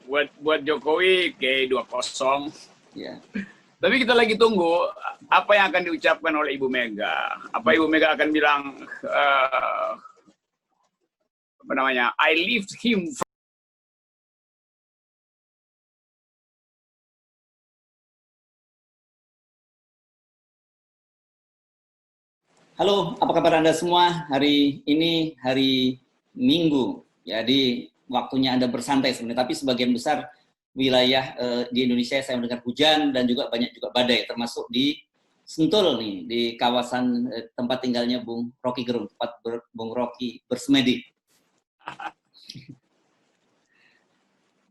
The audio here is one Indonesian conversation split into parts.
buat Jokowi G20. Ya. Tapi kita lagi tunggu apa yang akan diucapkan oleh Ibu Mega. Apa Ibu Mega akan bilang, apa namanya, I lift him. Halo, apa kabar Anda semua? Hari ini hari Minggu, jadi waktunya Anda bersantai sebenarnya. Tapi sebagian besar wilayah di Indonesia saya mendengar hujan dan juga banyak juga badai, termasuk di Sentul nih, di kawasan tempat tinggalnya Bung Rocky Gerung, tempat Bung Rocky bersemedi.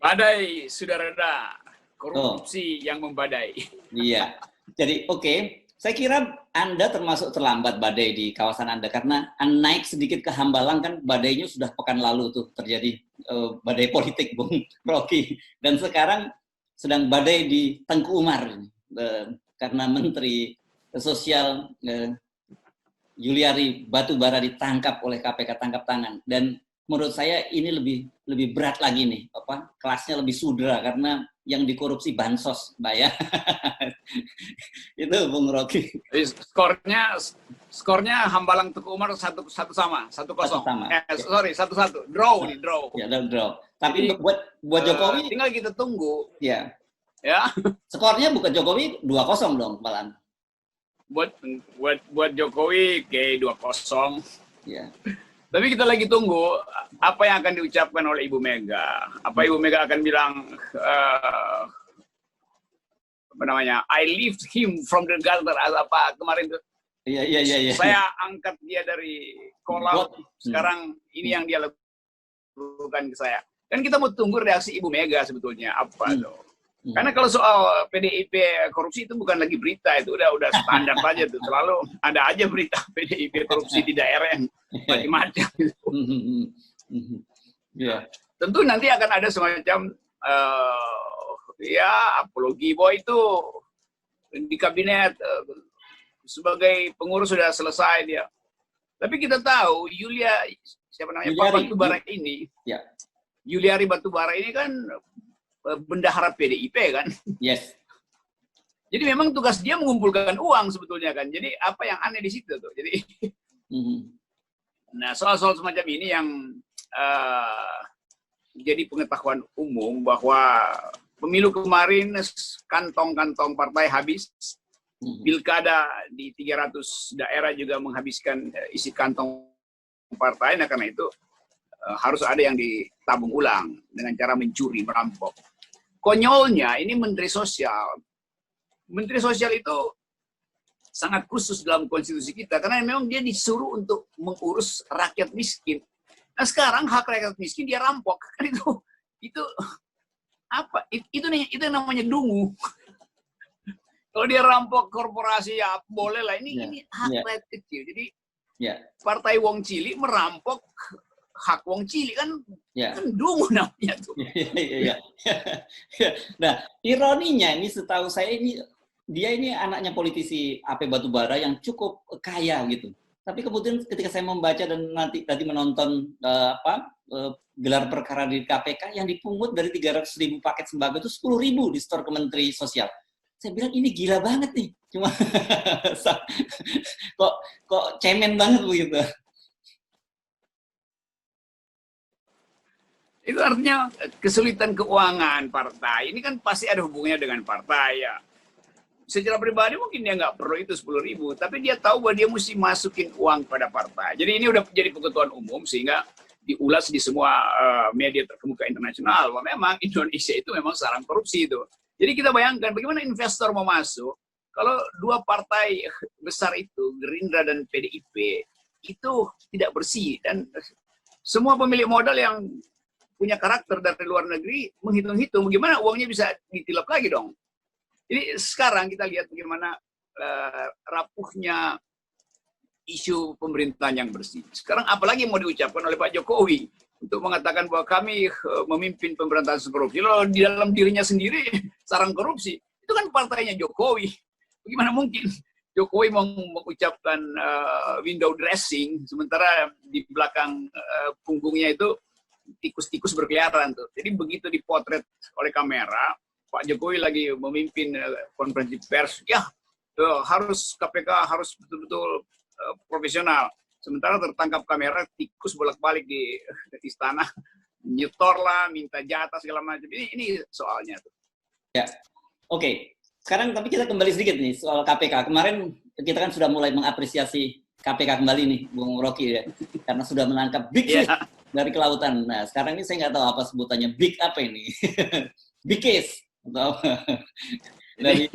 Badai sudah reda, korupsi yang membadai. Iya, jadi oke. Saya kira Anda termasuk terlambat badai di kawasan Anda karena naik sedikit ke Hambalang kan badainya sudah pekan lalu tuh terjadi badai politik Bung Rocky, dan sekarang sedang badai di Tengku Umar karena Menteri Sosial Juliari Batubara ditangkap oleh KPK tangkap tangan, dan menurut saya ini lebih berat lagi nih, kelasnya lebih sudra karena yang dikorupsi bansos, Mbak ya. Itu Bung Rocky. Skornya Hambalang Tengku Umar 1-1 sama, 1-0. Sorry, 1-1. Draw nih, draw. Ya, draw. Tapi jadi, buat Jokowi tinggal kita tunggu. Ya. Ya. Skornya bukan Jokowi 2-0 dong, malah. Buat Jokowi G20. Ya. Tapi kita lagi tunggu apa yang akan diucapkan oleh Ibu Mega. Apa Ibu Mega akan bilang, apa namanya, I lift him from the gutter, apa kemarin tuh. Iya. Saya angkat dia dari kolam, sekarang ini yang dia lakukan ke saya. Dan kita mau tunggu reaksi Ibu Mega sebetulnya apa tuh. Karena kalau soal PDIP korupsi itu bukan lagi berita, itu udah standar aja tuh. Selalu ada aja berita PDIP korupsi di daerah yang macam-macam. Ya. Tentu nanti akan ada semacam ya apologi bahwa itu di kabinet sebagai pengurus sudah selesai dia. Tapi kita tahu siapa namanya, Pak Batubara ini, Juliari Batubara ini kan bendahara PDIP kan. Yes. Jadi memang tugas dia mengumpulkan uang sebetulnya kan. Jadi apa yang aneh di situ tuh. Jadi nah soal-soal semacam ini yang jadi pengetahuan umum bahwa pemilu kemarin kantong-kantong partai habis. Pilkada di 300 daerah juga menghabiskan isi kantong partai. Nah karena itu harus ada yang ditabung ulang dengan cara mencuri, merampok. Konyolnya ini Menteri Sosial. Menteri Sosial itu sangat khusus dalam konstitusi kita karena memang dia disuruh untuk mengurus rakyat miskin. Nah sekarang hak rakyat miskin dia rampok. Kan itu apa? Itu namanya dungu. Kalau dia rampok korporasi ya boleh lah. Ini hak rakyat kecil. Jadi Partai Wong Cilik merampok hak Wong Cilik kan, kan dungu namanya tuh. Nah, ironinya ini setahu saya dia ini anaknya politisi AP Batubara yang cukup kaya gitu. Tapi kemudian ketika saya membaca dan tadi menonton gelar perkara di KPK yang dipungut dari 300.000 paket sembako itu 10.000 di store Kementerian Sosial. Saya bilang ini gila banget nih. Cuma kok cemen banget begitu. Itu artinya kesulitan keuangan partai. Ini kan pasti ada hubungannya dengan partai ya. Secara pribadi mungkin dia nggak perlu itu 10.000, tapi dia tahu bahwa dia mesti masukin uang pada partai. Jadi ini udah menjadi pengetahuan umum sehingga diulas di semua media terkemuka internasional bahwa memang Indonesia itu memang sarang korupsi itu. Jadi kita bayangkan bagaimana investor mau masuk kalau dua partai besar itu, Gerindra dan PDIP, itu tidak bersih dan semua pemilik modal yang punya karakter dari luar negeri menghitung-hitung bagaimana uangnya bisa ditilap lagi dong. Jadi sekarang kita lihat bagaimana rapuhnya isu pemerintahan yang bersih. Sekarang apalagi mau diucapkan oleh Pak Jokowi untuk mengatakan bahwa kami memimpin pemberantasan korupsi. Lalu di dalam dirinya sendiri sarang korupsi. Itu kan partainya Jokowi. Bagaimana mungkin Jokowi mau mengucapkan window dressing sementara di belakang punggungnya itu tikus-tikus berkeliaran tuh. Jadi begitu dipotret oleh kamera, Pak Jokowi lagi memimpin konferensi pers, ya harus KPK harus betul-betul profesional. Sementara tertangkap kamera tikus bolak-balik di istana, nyetor lah, minta jatah segala macam. Ini soalnya tuh. Ya, oke. Sekarang tapi kita kembali sedikit nih soal KPK. Kemarin kita kan sudah mulai mengapresiasi KPK kembali nih, Bung Rocky ya, karena sudah menangkap big fish dari kelautan. Nah, sekarang ini saya nggak tahu apa sebutannya, big apa ini, big case atau dari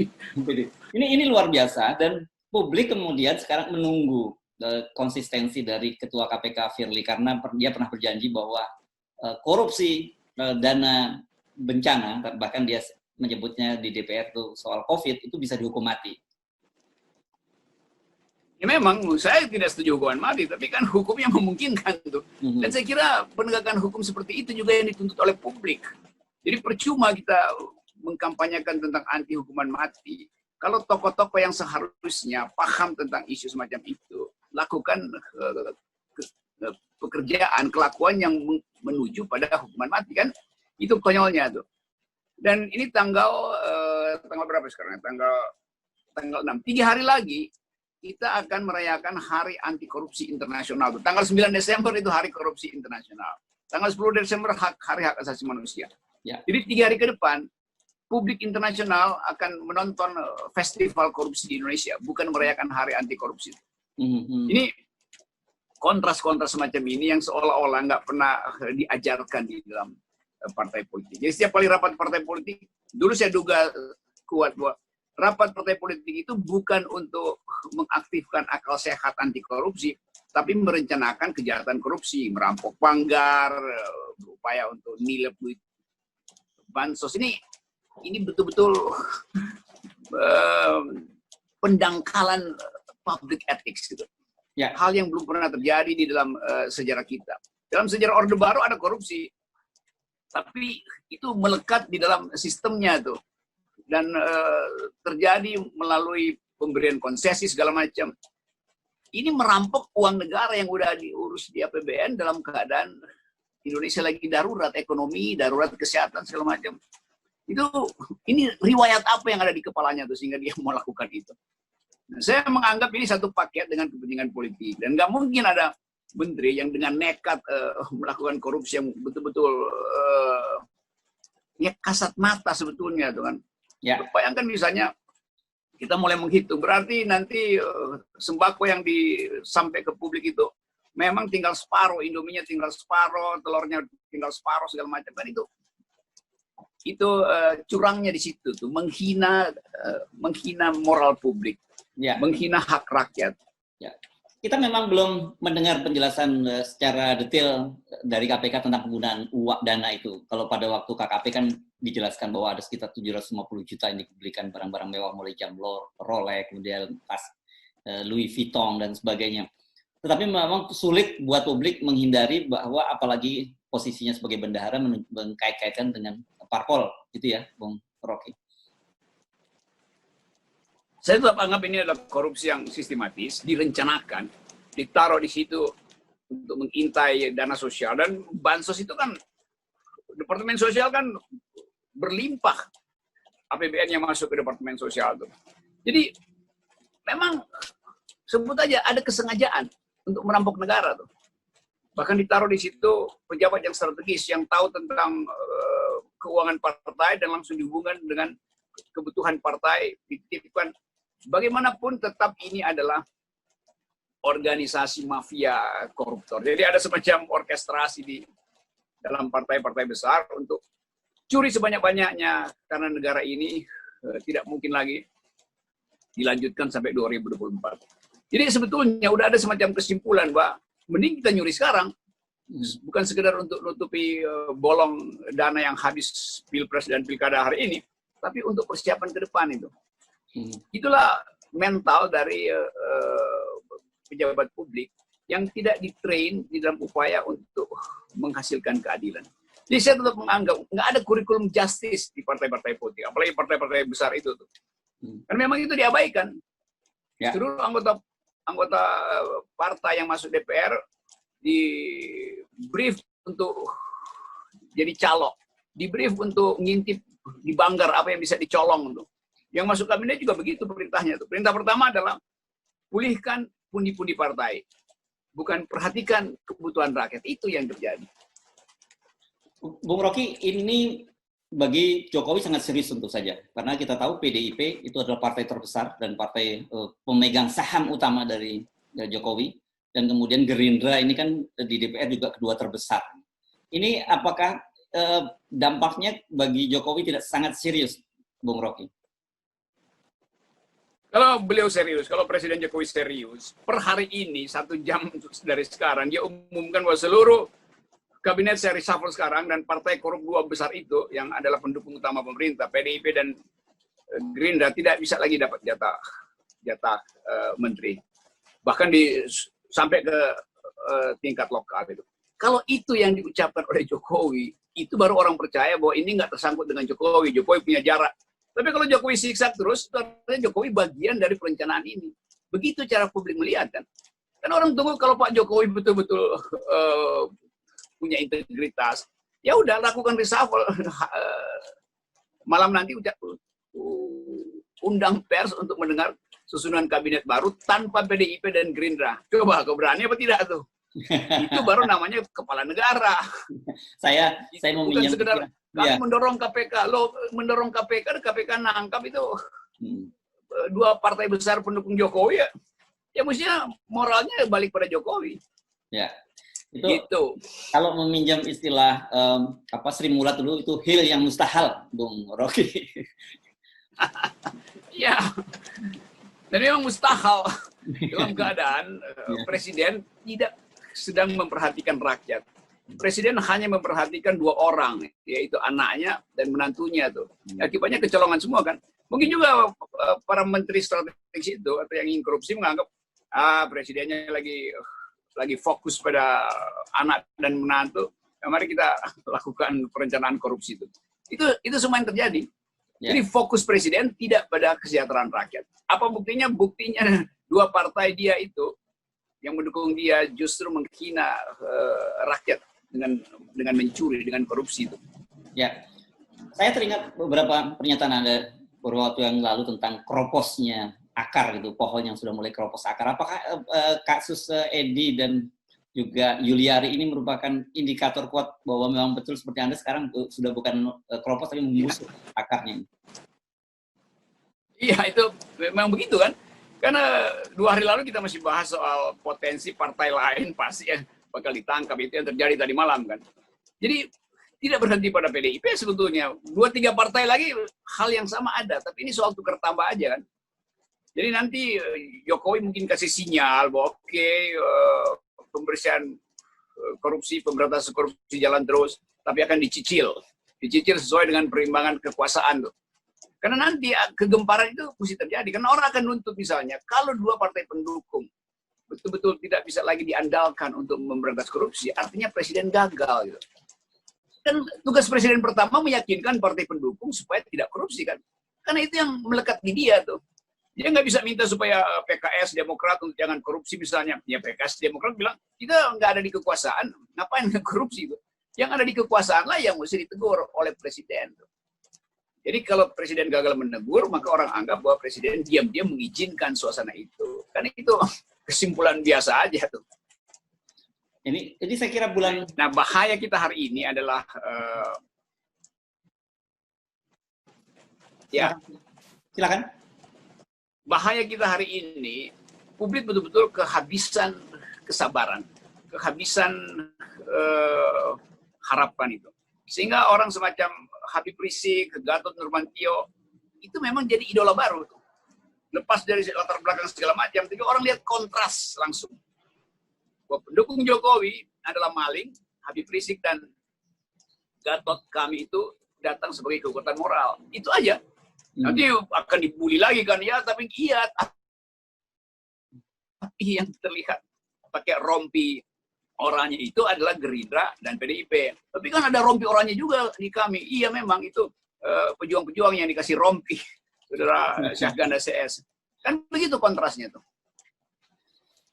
ini luar biasa dan publik kemudian sekarang menunggu konsistensi dari Ketua KPK Firly karena dia pernah berjanji bahwa korupsi dana bencana, bahkan dia menyebutnya di DPR itu soal COVID itu bisa dihukum mati. Ya memang saya tidak setuju hukuman mati, tapi kan hukumnya memungkinkan tuh. Dan saya kira penegakan hukum seperti itu juga yang dituntut oleh publik. Jadi percuma kita mengkampanyekan tentang anti hukuman mati. Kalau tokoh-tokoh yang seharusnya paham tentang isu semacam itu, lakukan pekerjaan, kelakuan yang menuju pada hukuman mati kan, itu konyolnya tuh. Dan ini tanggal berapa sekarang? Tanggal 6. 3 hari lagi kita akan merayakan Hari Anti Korupsi Internasional. Tanggal 9 Desember itu Hari Korupsi Internasional. Tanggal 10 Desember Hari Hak Asasi Manusia. Ya. Jadi 3 hari ke depan, publik internasional akan menonton festival korupsi di Indonesia, bukan merayakan Hari Anti Korupsi. Ini kontras-kontras semacam ini yang seolah-olah nggak pernah diajarkan di dalam partai politik. Jadi setiap kali rapat partai politik, dulu saya duga kuat bahwa rapat partai politik itu bukan untuk mengaktifkan akal sehat anti korupsi, tapi merencanakan kejahatan korupsi, merampok panggar, berupaya untuk nilep duit bansos. Ini betul-betul pendangkalan public ethics gitu. Ya. Hal yang belum pernah terjadi di dalam sejarah kita. Dalam sejarah Orde Baru ada korupsi, tapi itu melekat di dalam sistemnya tuh. Dan terjadi melalui pemberian konsesi segala macam. Ini merampok uang negara yang udah diurus di APBN dalam keadaan Indonesia lagi darurat ekonomi, darurat kesehatan segala macam. Ini riwayat apa yang ada di kepalanya tuh sehingga dia melakukan itu. Nah, saya menganggap ini satu paket dengan kepentingan politik dan nggak mungkin ada menteri yang dengan nekat melakukan korupsi yang betul-betul ya kasat mata sebetulnya tuh kan. Ya. Bayangkan misalnya kita mulai menghitung, berarti nanti sembako yang sampai ke publik itu memang tinggal separuh, Indominya tinggal separuh, telurnya tinggal separuh segala macam kan itu curangnya di situ tuh, menghina moral publik, ya. Menghina hak rakyat. Ya. Kita memang belum mendengar penjelasan secara detail dari KPK tentang penggunaan dana itu. Kalau pada waktu KKP kan dijelaskan bahwa ada sekitar 750 juta yang dibelikan barang-barang mewah mulai jam Rolex, kemudian tas Louis Vuitton dan sebagainya. Tetapi memang sulit buat publik menghindari bahwa apalagi posisinya sebagai bendahara mengkait-kaitkan dengan parpol, gitu ya, Bung Rocky. Saya tetap anggap ini adalah korupsi yang sistematis, direncanakan, ditaruh di situ untuk mengintai dana sosial. Dan bansos itu kan, Departemen Sosial kan berlimpah APBN yang masuk ke Departemen Sosial itu. Jadi memang sebut aja ada kesengajaan untuk merampok negara tuh. Bahkan ditaruh di situ pejabat yang strategis yang tahu tentang keuangan partai dan langsung dihubungkan dengan kebutuhan partai, dititipkan. Bagaimanapun tetap ini adalah organisasi mafia koruptor. Jadi ada semacam orkestrasi di dalam partai-partai besar untuk curi sebanyak-banyaknya karena negara ini tidak mungkin lagi dilanjutkan sampai 2024. Jadi sebetulnya udah ada semacam kesimpulan bahwa mending kita nyuri sekarang, bukan sekedar untuk nutupi bolong dana yang habis Pilpres dan Pilkada hari ini, tapi untuk persiapan ke depan itu. Itulah mental dari pejabat publik yang tidak ditrain di dalam upaya untuk menghasilkan keadilan. Jadi saya tetap menganggap nggak ada kurikulum justice di partai-partai politik, apalagi partai-partai besar itu tuh. Karena memang itu diabaikan. Ya. Seluruh anggota partai yang masuk DPR di brief untuk jadi calo, di brief untuk ngintip di banggar apa yang bisa dicolong tuh. Yang masuk kabinet juga begitu perintahnya tuh. Perintah pertama adalah pulihkan pundi-pundi partai, bukan perhatikan kebutuhan rakyat. Itu yang terjadi. Bung Rocky, ini bagi Jokowi sangat serius tentu saja, karena kita tahu PDIP itu adalah partai terbesar dan partai pemegang saham utama dari Jokowi, dan kemudian Gerindra ini kan di DPR juga kedua terbesar. Ini apakah dampaknya bagi Jokowi tidak sangat serius, Bung Rocky? Kalau beliau serius, kalau Presiden Jokowi serius, per hari ini 1 jam dari sekarang dia umumkan bahwa seluruh kabinet saya reshuffle sekarang dan partai korup 2 besar itu yang adalah pendukung utama pemerintah, PDIP dan Gerindra, tidak bisa lagi dapat jatah menteri. Bahkan sampai ke tingkat lokal itu. Kalau itu yang diucapkan oleh Jokowi, itu baru orang percaya bahwa ini nggak tersangkut dengan Jokowi. Jokowi punya jarak. Tapi kalau Jokowi siksak terus, artinya Jokowi bagian dari perencanaan ini. Begitu cara publik melihat kan. Kan orang tunggu kalau Pak Jokowi betul-betul punya integritas, ya udah lakukan reshuffle. Malam nanti undang pers untuk mendengar susunan kabinet baru tanpa PDIP dan Gerindra. Coba kau berani apa tidak tuh? Itu baru namanya kepala negara. Saya mau bukan sekedar kami mendorong KPK. Lo mendorong KPK nangkap itu 2 partai besar pendukung Jokowi ya mestinya moralnya balik pada Jokowi. Ya. Itu gitu. Kalau meminjam istilah Sri Mulat dulu, itu hil yang mustahil, Bung Rocky. Ya, dan memang mustahil dalam keadaan Presiden tidak sedang memperhatikan rakyat. Presiden hanya memperhatikan 2 orang, yaitu anaknya dan menantunya tuh. Akibatnya kecolongan semua kan. Mungkin juga para menteri strategis itu atau yang ingin korupsi menganggap presidennya lagi fokus pada anak dan menantu, mari kita lakukan perencanaan korupsi itu. Itu semua yang terjadi. Jadi fokus presiden tidak pada kesejahteraan rakyat. Apa buktinya? Buktinya 2 partai dia itu yang mendukung dia justru menghina rakyat dengan mencuri, dengan korupsi itu. Ya, saya teringat beberapa pernyataan Anda beberapa waktu yang lalu tentang kroposnya akar gitu, pohon yang sudah mulai keropos akar. Apakah kasus Edi dan juga Yuliari ini merupakan indikator kuat bahwa memang betul seperti Anda sekarang sudah bukan keropos tapi membusuk akarnya? Iya, itu memang begitu kan? Karena 2 hari lalu kita masih bahas soal potensi partai lain pasti bakal ditangkap, itu yang terjadi tadi malam kan. Jadi tidak berhenti pada PDIP sebetulnya. 2-3 partai lagi hal yang sama ada, tapi ini soal tukar tambah aja kan. Jadi nanti Jokowi mungkin kasih sinyal bahwa pembersihan korupsi, pemberantasan korupsi jalan terus, tapi akan dicicil sesuai dengan perimbangan kekuasaan tuh. Karena nanti kegemparan itu mesti terjadi, karena orang akan nuntut misalnya kalau 2 partai pendukung betul-betul tidak bisa lagi diandalkan untuk memberantas korupsi, artinya presiden gagal gitu. Dan tugas presiden pertama meyakinkan partai pendukung supaya tidak korupsi kan, karena itu yang melekat di dia tuh. Dia nggak bisa minta supaya PKS, Demokrat untuk jangan korupsi misalnya. Ya PKS, Demokrat bilang, kita nggak ada di kekuasaan, ngapain korupsi itu? Yang ada di kekuasaan lah yang mesti ditegur oleh presiden. Jadi kalau presiden gagal menegur, maka orang anggap bahwa presiden diam-diam mengizinkan suasana itu. Karena itu kesimpulan biasa aja tuh. Ini saya kira bulan... Nah, bahaya kita hari ini adalah... Silakan. Bahaya kita hari ini, publik betul-betul kehabisan kesabaran, kehabisan harapan itu. Sehingga orang semacam Habib Rizik, Gatot Nurmantio, itu memang jadi idola baru. Lepas dari latar belakang segala macam, tapi orang lihat kontras langsung. Bahwa pendukung Jokowi adalah maling, Habib Rizik dan Gatot kami itu datang sebagai kekuatan moral. Itu aja. Nanti akan dibully lagi kan, ya tapi iya. Tapi yang terlihat pakai rompi oranye itu adalah Gerindra dan PDIP. Tapi kan ada rompi oranye juga di kami. Iya memang itu pejuang-pejuang yang dikasih rompi. Saudara Syahganda CS. Kan begitu kontrasnya tuh.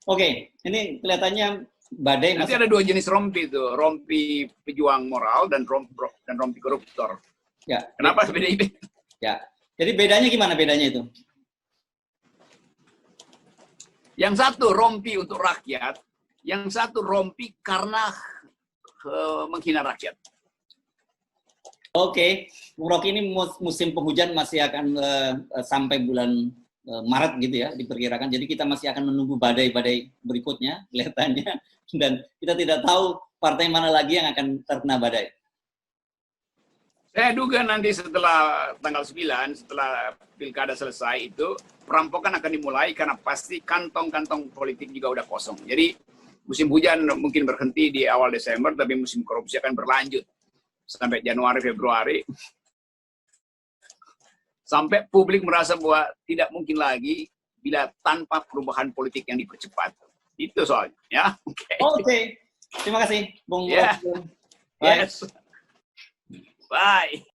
Oke, ini kelihatannya badai Nanti ada dua jenis rompi itu, rompi pejuang moral dan rompi koruptor. Ya. Kenapa PDIP? Ya. Jadi bedanya gimana bedanya itu? Yang satu rompi untuk rakyat, yang satu rompi karena menghina rakyat. Oke, Bung Rocky, ini musim penghujan masih akan sampai bulan Maret gitu ya diperkirakan. Jadi kita masih akan menunggu badai-badai berikutnya kelihatannya, dan kita tidak tahu partai mana lagi yang akan terkena badai. Saya duga nanti setelah tanggal 9, setelah pilkada selesai itu, perampokan akan dimulai karena pasti kantong-kantong politik juga udah kosong. Jadi musim hujan mungkin berhenti di awal Desember, tapi musim korupsi akan berlanjut sampai Januari, Februari. Sampai publik merasa bahwa tidak mungkin lagi bila tanpa perubahan politik yang dipercepat. Itu soalnya. Ya. Oke. Terima kasih, Bung. Yeah. Bye. Yes. Bye.